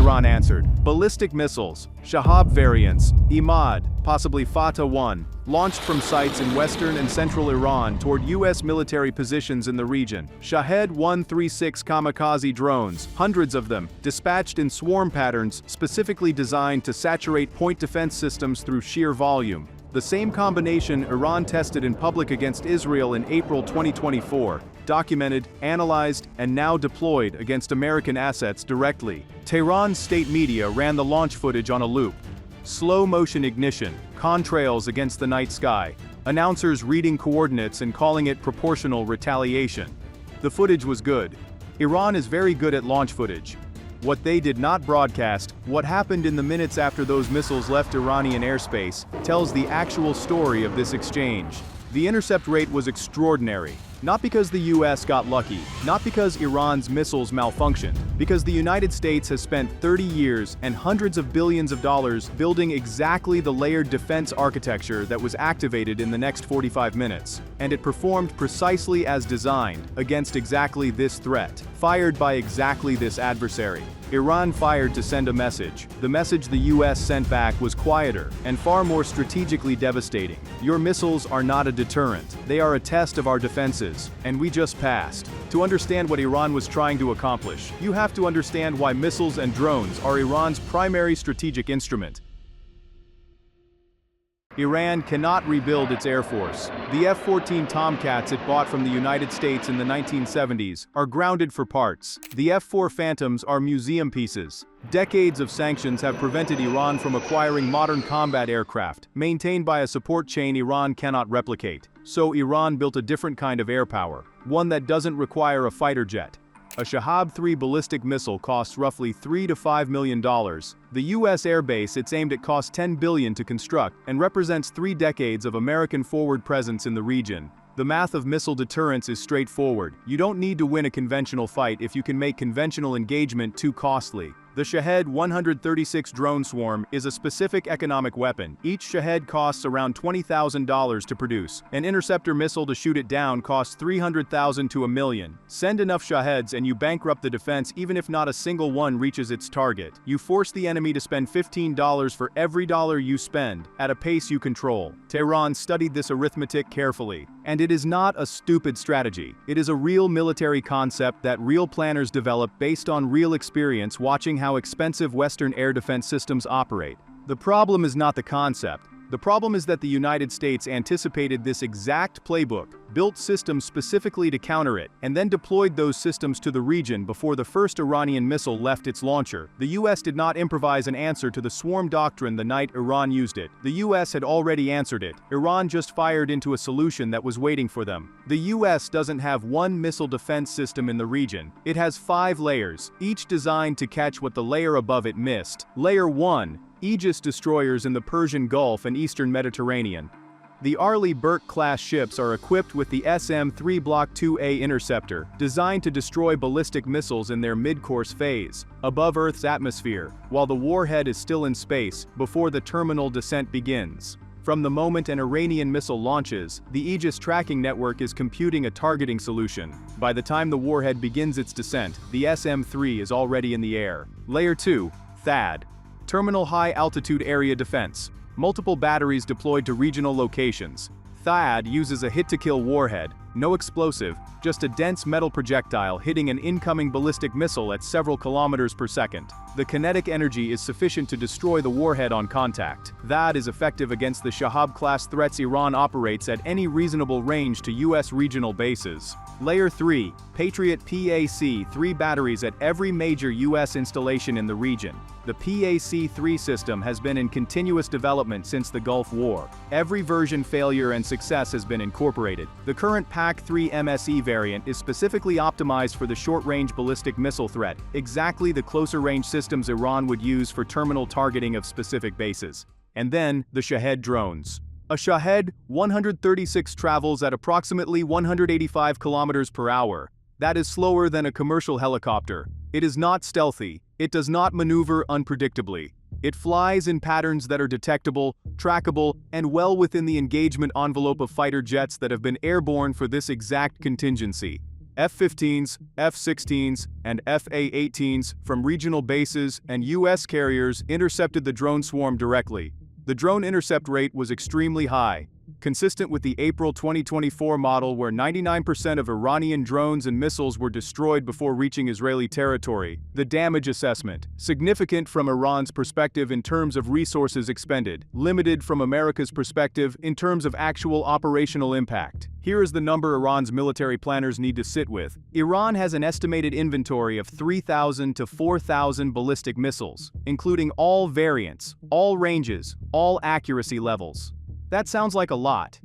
Iran answered. Ballistic missiles, Shahab variants, Emad, possibly Fatah-1, launched from sites in western and central Iran toward U.S. military positions in the region. Shahed 136 kamikaze drones, hundreds of them, dispatched in swarm patterns specifically designed to saturate point defense systems through sheer volume. The same combination Iran tested in public against Israel in April 2024, documented, analyzed, and now deployed against American assets directly. Tehran's state media ran the launch footage on a loop. Slow-motion ignition, contrails against the night sky, announcers reading coordinates and calling it proportional retaliation. The footage was good. Iran is very good at launch footage. What they did not broadcast, what happened in the minutes after those missiles left Iranian airspace, tells the actual story of this exchange. The intercept rate was extraordinary. Not because the US got lucky, not because Iran's missiles malfunctioned, because the United States has spent 30 years and hundreds of billions of dollars building exactly the layered defense architecture that was activated in the next 45 minutes. And it performed precisely as designed, against exactly this threat, fired by exactly this adversary. Iran fired to send a message. The message the US sent back was quieter and far more strategically devastating. Your missiles are not a deterrent, they are a test of our defenses, and we just passed. To understand what Iran was trying to accomplish, you have to understand why missiles and drones are Iran's primary strategic instrument. Iran cannot rebuild its air force. The F-14 Tomcats it bought from the United States in the 1970s are grounded for parts. The F-4 Phantoms are museum pieces. Decades of sanctions have prevented Iran from acquiring modern combat aircraft, maintained by a support chain Iran cannot replicate. So Iran built a different kind of air power, one that doesn't require a fighter jet. A Shahab 3 ballistic missile costs roughly $3 to $5 million. The U.S. airbase it's aimed at costs $10 billion to construct and represents 3 decades of American forward presence in the region. The math of missile deterrence is straightforward. You don't need to win a conventional fight if you can make conventional engagement too costly. The Shahed 136 drone swarm is a specific economic weapon. Each Shahed costs around $20,000 to produce. An interceptor missile to shoot it down costs $300,000 to $1 million. Send enough Shaheds and you bankrupt the defense even if not a single one reaches its target. You force the enemy to spend $15 for every dollar you spend, at a pace you control. Tehran studied this arithmetic carefully. And it is not a stupid strategy. It is a real military concept that real planners develop based on real experience watching how expensive Western air defense systems operate. The problem is not the concept. The problem is that the United States anticipated this exact playbook, built systems specifically to counter it, and then deployed those systems to the region before the first Iranian missile left its launcher. The US did not improvise an answer to the swarm doctrine the night Iran used it. The US had already answered it. Iran just fired into a solution that was waiting for them. The US doesn't have one missile defense system in the region. It has 5 layers, each designed to catch what the layer above it missed. Layer 1. Aegis destroyers in the Persian Gulf and Eastern Mediterranean. The Arleigh Burke-class ships are equipped with the SM-3 Block 2A interceptor, designed to destroy ballistic missiles in their mid-course phase, above Earth's atmosphere, while the warhead is still in space, before the terminal descent begins. From the moment an Iranian missile launches, the Aegis tracking network is computing a targeting solution. By the time the warhead begins its descent, the SM-3 is already in the air. Layer 2, THAAD. Terminal High Altitude Area Defense. Multiple batteries deployed to regional locations. THAAD uses a hit-to-kill warhead, no explosive, just a dense metal projectile hitting an incoming ballistic missile at several kilometers per second. The kinetic energy is sufficient to destroy the warhead on contact. THAAD is effective against the Shahab-class threats Iran operates at any reasonable range to U.S. regional bases. Layer 3, Patriot PAC-3 batteries at every major U.S. installation in the region. The PAC-3 system has been in continuous development since the Gulf War. Every version failure and success has been incorporated. The current PAC-3 MSE variant is specifically optimized for the short-range ballistic missile threat, exactly the closer-range systems Iran would use for terminal targeting of specific bases. And then, the Shahed drones. A Shahed 136 travels at approximately 185 kilometers per hour. That is slower than a commercial helicopter. It is not stealthy. It does not maneuver unpredictably. It flies in patterns that are detectable, trackable, and well within the engagement envelope of fighter jets that have been airborne for this exact contingency. F-15s, F-16s, and F-A-18s from regional bases and U.S. carriers intercepted the drone swarm directly. The drone intercept rate was extremely high, consistent with the April 2024 model where 99% of Iranian drones and missiles were destroyed before reaching Israeli territory. The damage assessment, significant from Iran's perspective in terms of resources expended, limited from America's perspective in terms of actual operational impact. Here is the number Iran's military planners need to sit with. Iran has an estimated inventory of 3,000 to 4,000 ballistic missiles, including all variants, all ranges, all accuracy levels. That sounds like a lot.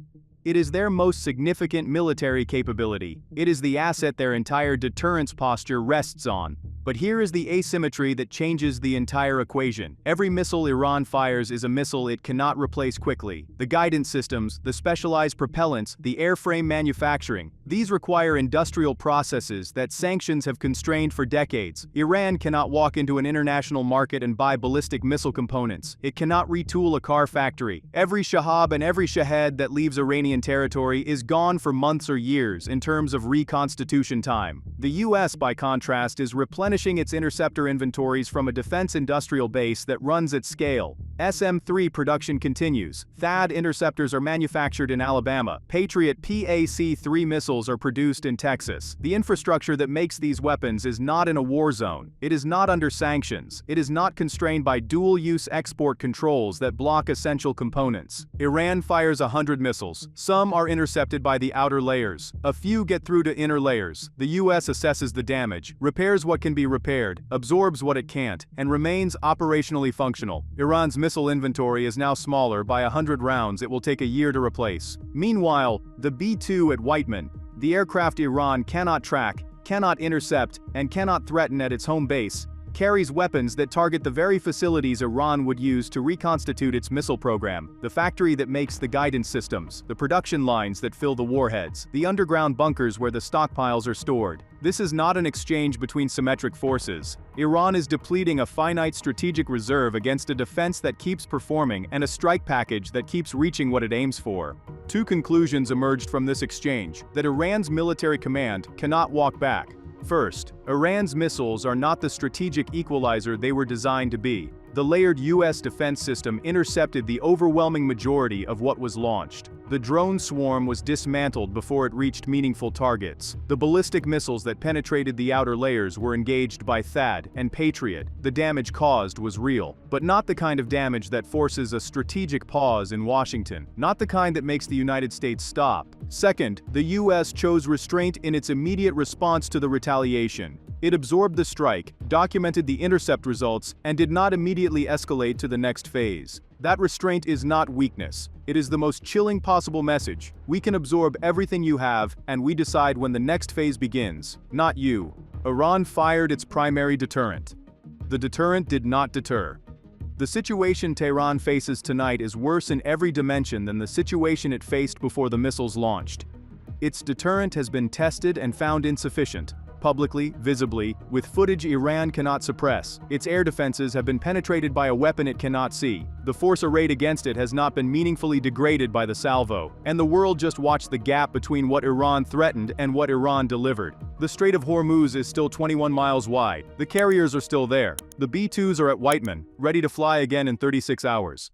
It is their most significant military capability. It is the asset their entire deterrence posture rests on. But here is the asymmetry that changes the entire equation. Every missile Iran fires is a missile it cannot replace quickly. The guidance systems, the specialized propellants, the airframe manufacturing, these require industrial processes that sanctions have constrained for decades. Iran cannot walk into an international market and buy ballistic missile components. It cannot retool a car factory. Every Shahab and every shahed that leaves Iranian territory is gone for months or years in terms of reconstitution time. The US, by contrast, is replenishing its interceptor inventories from a defense industrial base that runs at scale. SM-3 production continues. THAAD interceptors are manufactured in Alabama. Patriot PAC-3 missiles are produced in Texas. The infrastructure that makes these weapons is not in a war zone. It is not under sanctions. It is not constrained by dual-use export controls that block essential components. Iran fires 100 missiles. Some are intercepted by the outer layers. A few get through to inner layers. The US assesses the damage, repairs what can be repaired, absorbs what it can't, and remains operationally functional. Iran's missile inventory is now smaller by 100 rounds it will take a year to replace. Meanwhile, the B-2 at Whiteman, the aircraft Iran cannot track, cannot intercept, and cannot threaten at its home base, carries weapons that target the very facilities Iran would use to reconstitute its missile program, the factory that makes the guidance systems, the production lines that fill the warheads, the underground bunkers where the stockpiles are stored. This is not an exchange between symmetric forces. Iran is depleting a finite strategic reserve against a defense that keeps performing and a strike package that keeps reaching what it aims for. Two conclusions emerged from this exchange: that Iran's military command cannot walk back. First, Iran's missiles are not the strategic equalizer they were designed to be. The layered US defense system intercepted the overwhelming majority of what was launched. The drone swarm was dismantled before it reached meaningful targets. The ballistic missiles that penetrated the outer layers were engaged by THAAD and Patriot. The damage caused was real, but not the kind of damage that forces a strategic pause in Washington, not the kind that makes the United States stop. Second, the US chose restraint in its immediate response to the retaliation. It absorbed the strike, documented the intercept results, and did not immediately escalate to the next phase. That restraint is not weakness. It is the most chilling possible message. We can absorb everything you have, and we decide when the next phase begins, not you. Iran fired its primary deterrent. The deterrent did not deter. The situation Tehran faces tonight is worse in every dimension than the situation it faced before the missiles launched. Its deterrent has been tested and found insufficient. Publicly, visibly, with footage Iran cannot suppress. Its air defenses have been penetrated by a weapon it cannot see. The force arrayed against it has not been meaningfully degraded by the salvo. And the world just watched the gap between what Iran threatened and what Iran delivered. The Strait of Hormuz is still 21 miles wide. The carriers are still there. The B-2s are at Whiteman, ready to fly again in 36 hours.